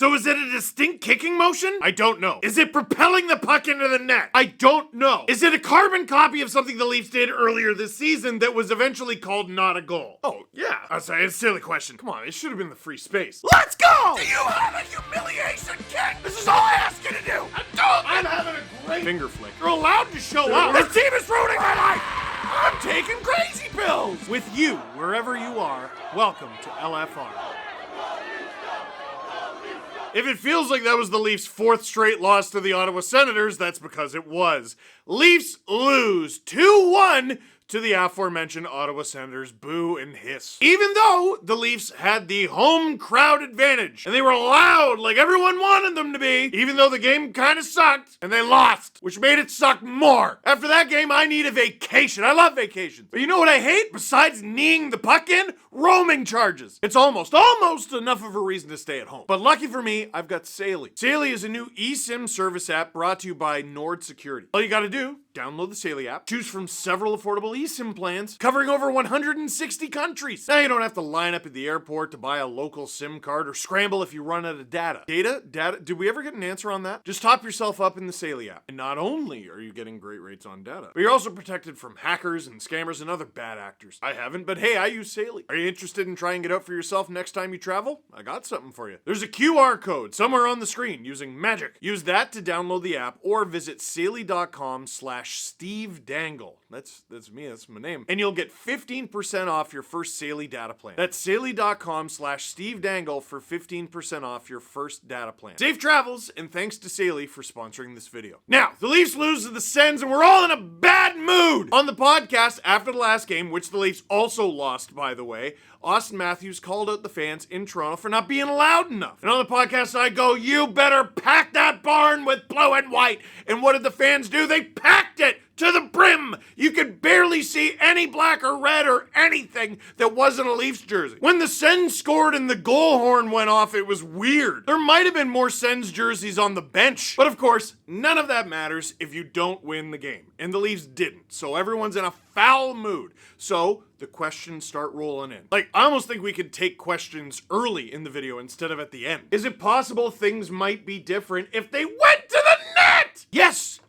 So is it a distinct kicking motion? I don't know. Is it propelling the puck into the net? I don't know. Is it a carbon copy of something the Leafs did earlier this season that was eventually called not a goal? Oh, yeah. I'm sorry, it's a silly question. Come on, it should have been the free space. Let's go! Do you have a humiliation kit? This is all I ask you to do. I'm having a great finger flick. You're allowed to show up. This team is ruining my life. I'm taking crazy pills. With you, wherever you are, welcome to LFR. If it feels like that was the Leafs' fourth straight loss to the Ottawa Senators, that's because it was. Leafs lose 2-1 to the aforementioned Ottawa Senators. Boo and hiss. Even though the Leafs had the home crowd advantage, and they were loud like everyone wanted them to be, even though the game kind of sucked, and they lost, which made it suck more. After that game, I need a vacation. I love vacations. But you know what I hate? Besides kneeing the puck in? Roaming charges. It's almost enough of a reason to stay at home. But lucky for me, I've got Saley. Saley is a new eSIM service app brought to you by Nord Security. All you gotta do, download the Saley app, choose from several affordable eSIM plans covering over 160 countries. Now you don't have to line up at the airport to buy a local SIM card or scramble if you run out of data. Data? Did we ever get an answer on that? Just top yourself up in the Saley app. And not only are you getting great rates on data, but you're also protected from hackers and scammers and other bad actors. I haven't, but hey, I use Saley. Are you interested in trying it out for yourself next time you travel? I got something for you. There's a QR code somewhere on the screen using magic. Use that to download the app or visit saley.com/Steve Dangle. That's me, that's my name. And you'll get 15% off your first Saley data plan. That's saley.com/Steve Dangle for 15% off your first data plan. Safe travels, and thanks to Saley for sponsoring this video. Now, the Leafs lose to the Sens, and we're all in a bad mood. On the podcast after the last game, which the Leafs also lost, by the way, Austin Matthews called out the fans in Toronto for not being loud enough. And on the podcast, I go, you better pack that barn with blue and white. And what did the fans do? They packed it to the brim. You could barely see any black or red or anything that wasn't a Leafs jersey. When the Sens scored and the goal horn went off, it was weird. There might have been more Sens jerseys on the bench. But of course, none of that matters if you don't win the game. And the Leafs didn't. So everyone's in a foul mood. So the questions start rolling in. Like, I almost think we could take questions early in the video instead of at the end. Is it possible things might be different if they went to the net? Yes,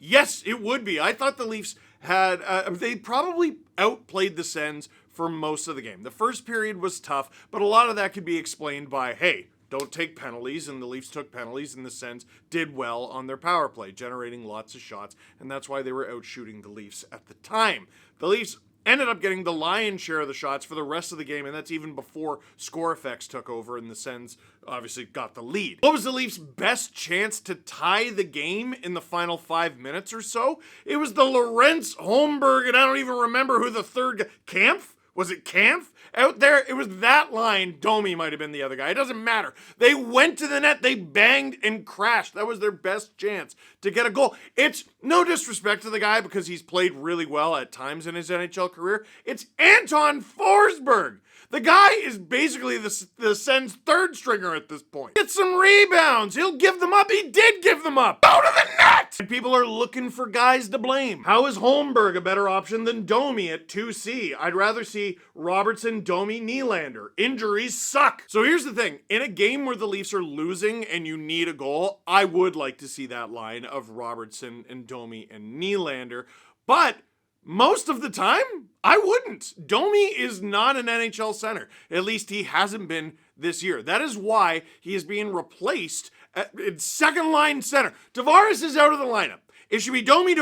it would be. I thought the Leafs had, they probably outplayed the Sens for most of the game. The first period was tough, but a lot of that could be explained by, hey, don't take penalties, and the Leafs took penalties, and the Sens did well on their power play, generating lots of shots, and that's why they were out shooting the Leafs at the time. The Leafs ended up getting the lion's share of the shots for the rest of the game, and that's even before score effects took over and the Sens obviously got the lead. What was the Leafs' best chance to tie the game in the final 5 minutes or so? It was the Lorentz, Holmberg, and I don't even remember who the third guy, Kampf? Was it Kampf? Out there, it was that line. Domi might have been the other guy. It doesn't matter. They went to the net. They banged and crashed. That was their best chance to get a goal. It's no disrespect to the guy because he's played really well at times in his NHL career. It's Anton Forsberg. The guy is basically the Sens' third stringer at this point. Get some rebounds. He'll give them up. He did give them up. Go to the net! And people are looking for guys to blame. How is Holmberg a better option than Domi at 2C? I'd rather see Robertson, Domi, Nylander. Injuries suck. So here's the thing. In a game where the Leafs are losing and you need a goal, I would like to see that line of Robertson and Domi and Nylander. But most of the time, I wouldn't. Domi is not an NHL center. At least he hasn't been this year. That is why he is being replaced in second line center. Tavares is out of the lineup. It should be Domi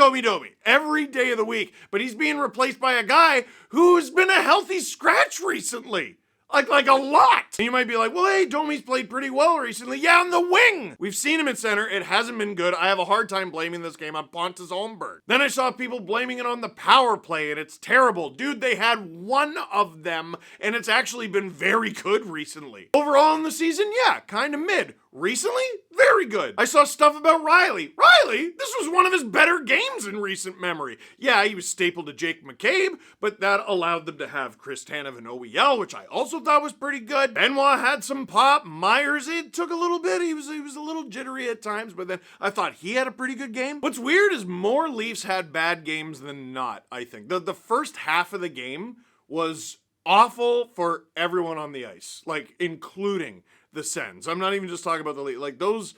every day of the week. But he's being replaced by a guy who's been a healthy scratch recently. Like a lot. And you might be like, well, hey, Domi's played pretty well recently. Yeah, on the wing. We've seen him at center. It hasn't been good. I have a hard time blaming this game on Pontus Holmberg. Then I saw people blaming it on the power play, and it's terrible. Dude, they had one of them, and it's actually been very good recently. Overall in the season, yeah, kind of mid. Recently, very good. I saw stuff about Riley. Riley? This was one of his better games in recent memory. Yeah, he was stapled to Jake McCabe, but that allowed them to have Chris Tanev and OEL, which I also thought was pretty good. Benoit had some pop. Myers, it took a little bit. He was a little jittery at times, but then I thought he had a pretty good game. What's weird is more Leafs had bad games than not, I think. The first half of the game was awful for everyone on the ice, like including the Sens. I'm not even just talking about the league. Like those,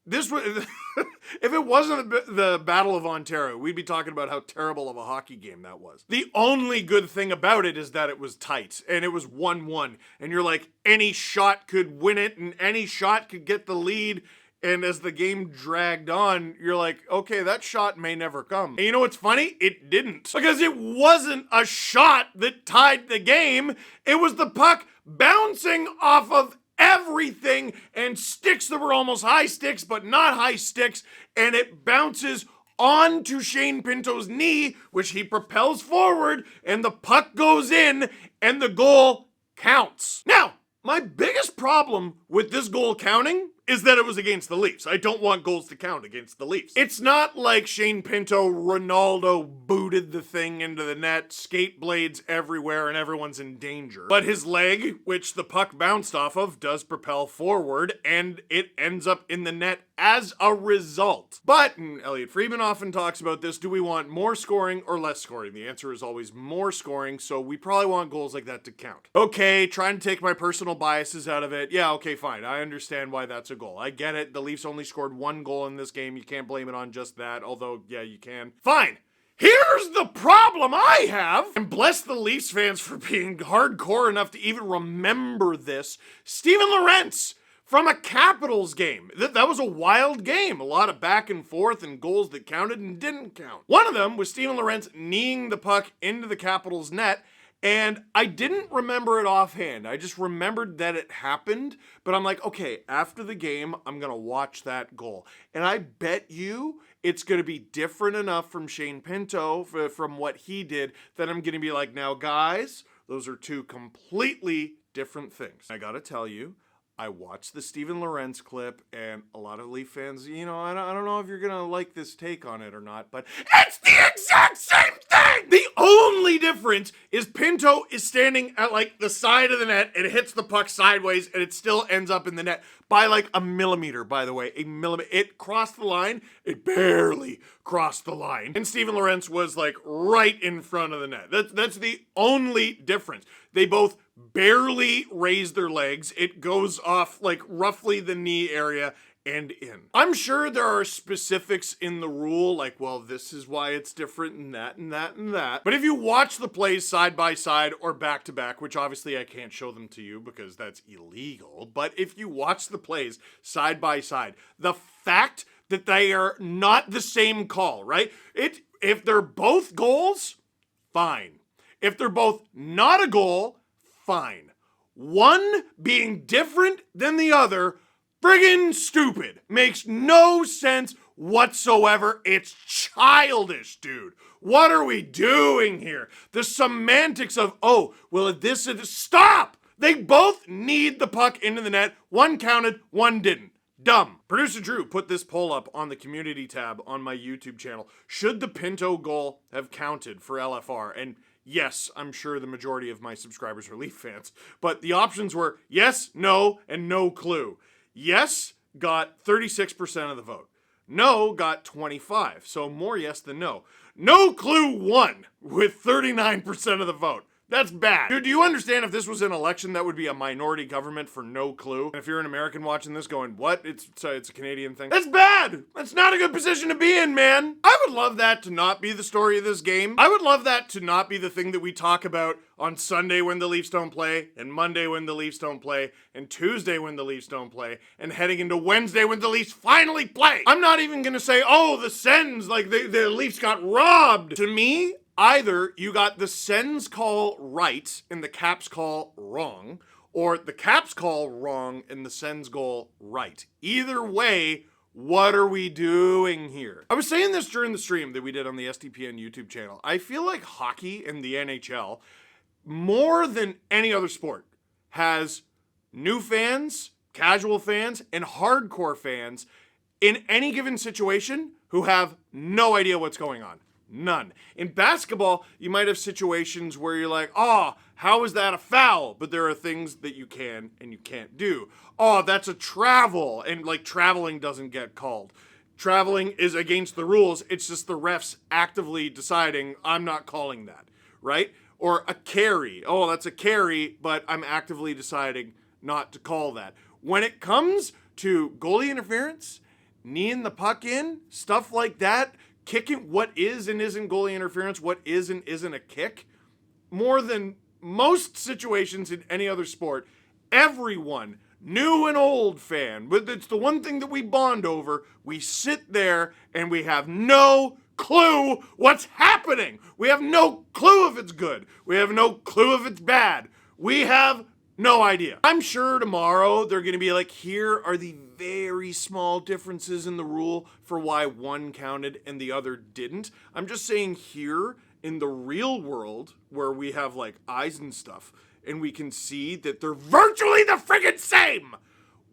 this was, if it wasn't the Battle of Ontario, we'd be talking about how terrible of a hockey game that was. The only good thing about it is that it was tight and it was 1-1. And you're like, any shot could win it and any shot could get the lead. And as the game dragged on, you're like, okay, that shot may never come. And you know what's funny? It didn't. Because it wasn't a shot that tied the game. It was the puck bouncing off of everything and sticks that were almost high sticks, but not high sticks. And it bounces onto Shane Pinto's knee, which he propels forward, and the puck goes in, and the goal counts. Now, my biggest problem with this goal counting is that it was against the Leafs. I don't want goals to count against the Leafs. It's not like Shane Pinto, Ronaldo booted the thing into the net, skate blades everywhere, and everyone's in danger. But his leg, which the puck bounced off of, does propel forward, and it ends up in the net as a result. But, and Elliot Friedman often talks about this, do we want more scoring or less scoring? The answer is always more scoring, so we probably want goals like that to count. Okay, trying to take my personal biases out of it. Yeah, okay, fine. I understand why that's a goal. I get it. The Leafs only scored 1 goal in this game. You can't blame it on just that, although, yeah, you can. Fine. Here's the problem I have, and bless the Leafs fans for being hardcore enough to even remember this. Steven Lorentz from a Capitals game. That was a wild game. A lot of back and forth and goals that counted and didn't count. One of them was Steven Lorentz kneeing the puck into the Capitals net, and I didn't remember it offhand. I just remembered that it happened, but I'm like, okay, after the game, I'm going to watch that goal. And I bet you it's going to be different enough from Shane Pinto, from what he did, that I'm going to be like, now guys, those are two completely different things. I got to tell you, I watched the Steven Lorentz clip, and a lot of Leaf fans, you know, I don't know if you're going to like this take on it or not, but it's the exact same thing! The only difference is Pinto is standing at, like, the side of the net, and it hits the puck sideways, and it still ends up in the net by, like, a millimeter, by the way. A millimeter. It crossed the line. It barely crossed the line. And Steven Lorentz was, like, right in front of the net. That's the only difference. They both barely raise their legs. It goes off like roughly the knee area and in. I'm sure there are specifics in the rule, like, well, this is why it's different and that and that and that. But if you watch the plays side by side or back to back, which obviously I can't show them to you because that's illegal, but if you watch the plays side by side, the fact that they are not the same call, right? If they're both goals, fine. If they're both not a goal, fine. One being different than the other, friggin' stupid. Makes no sense whatsoever. It's childish, dude. What are we doing here? The semantics of, oh, well, this is, stop! They both need the puck into the net. One counted, one didn't. Dumb. Producer Drew put this poll up on the community tab on my YouTube channel. Should the Pinto goal have counted for LFR? And yes, I'm sure the majority of my subscribers are Leaf fans, but the options were yes, no, and no clue. Yes got 36% of the vote. No got 25%, so more yes than no. No clue won with 39% of the vote. That's bad. Dude, do you understand if this was an election that would be a minority government for no clue? And if you're an American watching this going, what? It's a Canadian thing. That's bad. That's not a good position to be in, man. I would love that to not be the story of this game. I would love that to not be the thing that we talk about on Sunday when the Leafs don't play, and Monday when the Leafs don't play, and Tuesday when the Leafs don't play, and heading into Wednesday when the Leafs finally play. I'm not even gonna say, oh, the Sens, like the Leafs got robbed. To me, either you got the Sens call right and the Caps call wrong, or the Caps call wrong and the Sens goal right. Either way, what are we doing here? I was saying this during the stream that we did on the SDPN YouTube channel. I feel like hockey and the NHL, more than any other sport, has new fans, casual fans, and hardcore fans in any given situation who have no idea what's going on. None. In basketball, you might have situations where you're like, oh, how is that a foul? But there are things that you can and you can't do. Oh, that's a travel, and like traveling doesn't get called. Traveling is against the rules. It's just the refs actively deciding, I'm not calling that, right? Or a carry. Oh, that's a carry, but I'm actively deciding not to call that. When it comes to goalie interference, kneeing the puck in, stuff like that, kicking what is and isn't goalie interference, what is and isn't a kick, more than most situations in any other sport, everyone, new and old fan, but it's the one thing that we bond over, we sit there and we have no clue what's happening. We have no clue if it's good. We have no clue if it's bad. We have no idea. I'm sure tomorrow they're going to be like, here are the very small differences in the rule for why one counted and the other didn't. I'm just saying here in the real world where we have like eyes and stuff and we can see that they're virtually the friggin' same.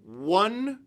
One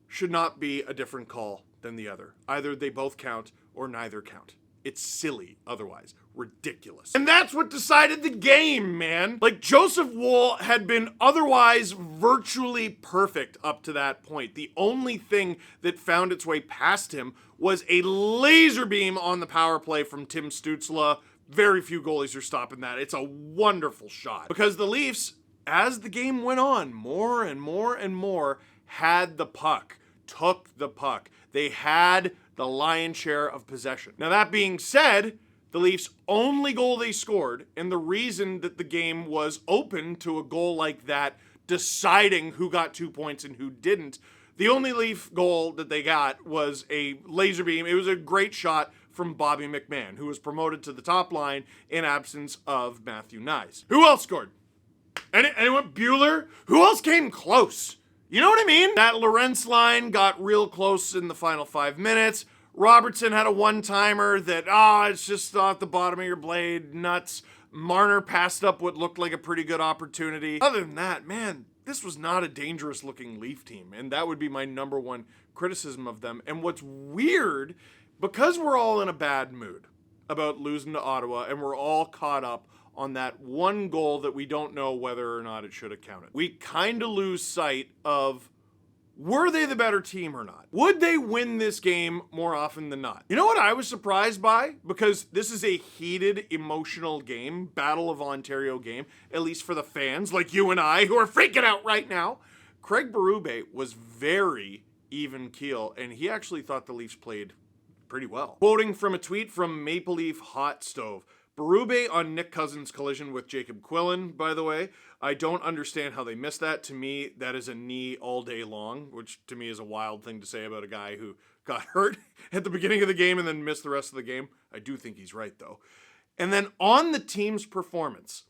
should not be a different call than the other. Either they both count or neither count. It's silly otherwise. Ridiculous. And that's what decided the game, man. Like, Joseph Woll had been otherwise virtually perfect up to that point. The only thing that found its way past him was a laser beam on the power play from Tim Stützle. Very few goalies are stopping that. It's a wonderful shot. Because the Leafs, as the game went on, more and more and more, had the puck, took the puck. They had the lion's share of possession. Now, that being said, the Leafs' only goal they scored, and the reason that the game was open to a goal like that, deciding who got 2 points and who didn't, the only Leaf goal that they got was a laser beam. It was a great shot from Bobby McMahon, who was promoted to the top line in absence of Matthew Nyes. Who else scored? Anyone? Bueller? Who else came close? You know what I mean? That Lorentz line got real close in the final 5 minutes. Robertson had a one-timer that, it's just off the bottom of your blade, nuts. Marner passed up what looked like a pretty good opportunity. Other than that, man, this was not a dangerous-looking Leaf team, and that would be my number one criticism of them. And what's weird, because we're all in a bad mood about losing to Ottawa, and we're all caught up on that one goal that we don't know whether or not it should have counted, we kind of lose sight of, were they the better team or not? Would they win this game more often than not? You know what I was surprised by? Because this is a heated, emotional game, Battle of Ontario game, at least for the fans like you and I who are freaking out right now. Craig Berube was very even keel, and he actually thought the Leafs played pretty well. Quoting from a tweet from Maple Leaf Hot Stove, Berube on Nick Cousins' collision with Jacob Quillen, by the way. I don't understand how they missed that. To me, that is a knee all day long, which to me is a wild thing to say about a guy who got hurt at the beginning of the game and then missed the rest of the game. I do think he's right, though. And then on the team's performance,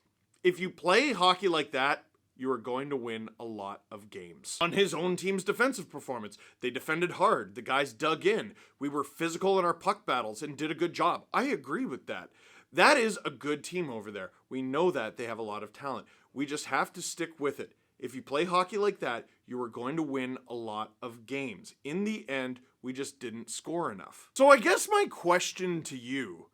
if you play hockey like that, you are going to win a lot of games. On his own team's defensive performance, they defended hard. The guys dug in. We were physical in our puck battles and did a good job. I agree with that. That is a good team over there. We know that they have a lot of talent. We just have to stick with it. If you play hockey like that, you are going to win a lot of games. In the end, we just didn't score enough. So I guess my question to you,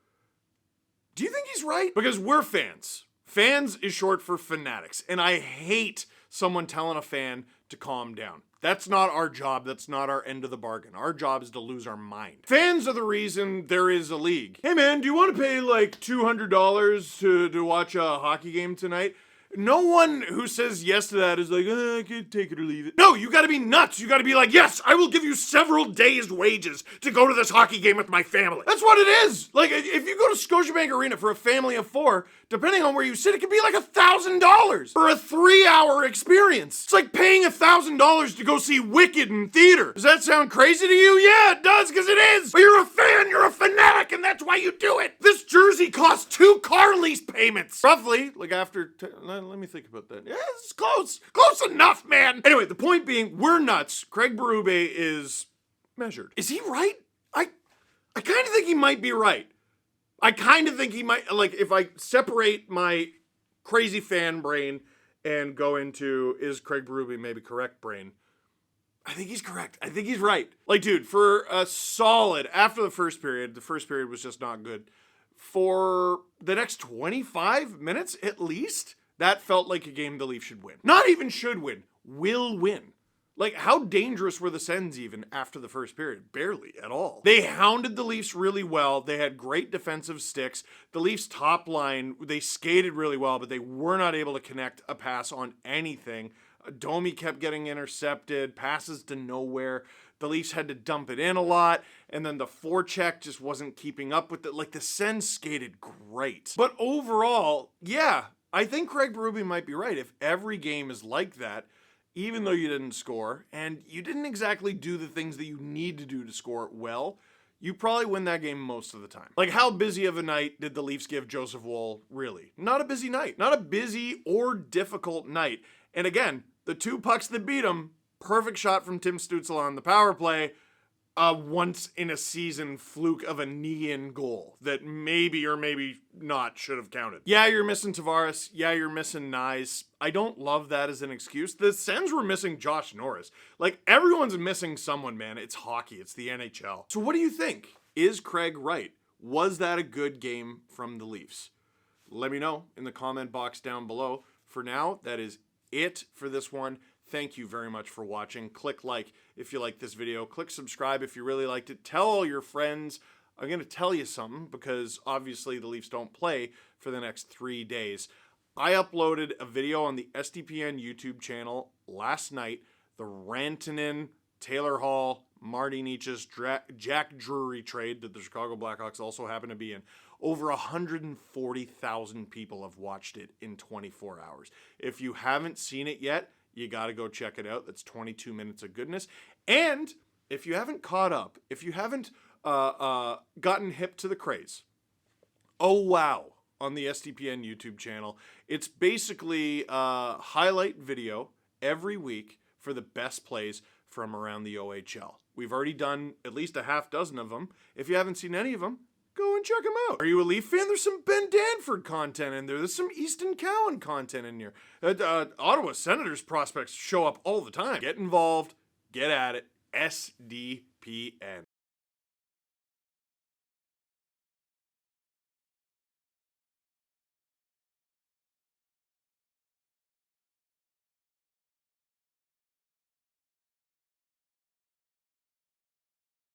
do you think he's right? Because we're fans. Fans is short for fanatics, and I hate someone telling a fan to calm down. That's not our job. That's not our end of the bargain. Our job is to lose our mind. Fans are the reason there is a league. Hey man, do you want to pay like $200 to watch a hockey game tonight? No one who says yes to that is like, I can take it or leave it. No, you gotta be nuts. You gotta be like, yes, I will give you several days' wages to go to this hockey game with my family. That's what it is. Like, if you go to Scotiabank Arena for a family of 4, depending on where you sit, it could be like $1,000 for a 3-hour experience. It's like paying $1,000 to go see Wicked in theater. Does that sound crazy to you? Yeah, it does, because it is. But you're a fan, you're a fanatic, and that's why you do it. This jersey costs 2 car lease payments. Roughly, like after... let me think about that. Yeah, it's close. Close enough, man. Anyway, the point being, we're nuts. Craig Berube is measured. Is he right? I kind of think he might be right. I kind of think he might, like, if I separate my crazy fan brain and go into, is Craig Berube maybe correct brain? I think he's correct. I think he's right. Like, dude, for a solid, after the first period was just not good. For the next 25 minutes, at least, that felt like a game the Leafs should win. Not even should win, will win. Like, how dangerous were the Sens even after the first period? Barely at all. They hounded the Leafs really well. They had great defensive sticks. The Leafs' top line, they skated really well, but they were not able to connect a pass on anything. Domi kept getting intercepted, passes to nowhere. The Leafs had to dump it in a lot, and then the forecheck just wasn't keeping up with it. Like, the Sens skated great. But overall, yeah, I think Craig Berube might be right. If every game is like that, even though you didn't score, and you didn't exactly do the things that you need to do to score well, you probably win that game most of the time. Like, how busy of a night did the Leafs give Joseph Woll, really? Not a busy night. Not a busy or difficult night. And again, the 2 pucks that beat him, perfect shot from Tim Stützle on the power play, once in a season fluke of a knee-in goal that maybe or maybe not should have counted. Yeah, you're missing Tavares. Yeah, you're missing Nyes. I don't love that as an excuse. The Sens were missing Josh Norris. Like, everyone's missing someone, man. It's hockey. It's the NHL. So what do you think? Is Craig right? Was that a good game from the Leafs? Let me know in the comment box down below. For now, that is it for this one. Thank you very much for watching. Click like if you like this video. Click subscribe if you really liked it. Tell all your friends. I'm going to tell you something because obviously the Leafs don't play for the next 3 days. I uploaded a video on the SDPN YouTube channel last night. The Rantanen, Taylor Hall, Marty Nietzsche's Jack Drury trade that the Chicago Blackhawks also happen to be in. Over 140,000 people have watched it in 24 hours. If you haven't seen it yet, you got to go check it out. That's 22 minutes of goodness. And if you haven't caught up, if you haven't gotten hip to the craze, oh wow, on the SDPN YouTube channel, it's basically a highlight video every week for the best plays from around the OHL. We've already done at least a half dozen of them. If you haven't seen any of them, go and check them out. Are you a Leaf fan? There's some Ben Danford content in there. There's some Easton Cowan content in here. Ottawa Senators prospects show up all the time. Get involved. Get at it. SDPN.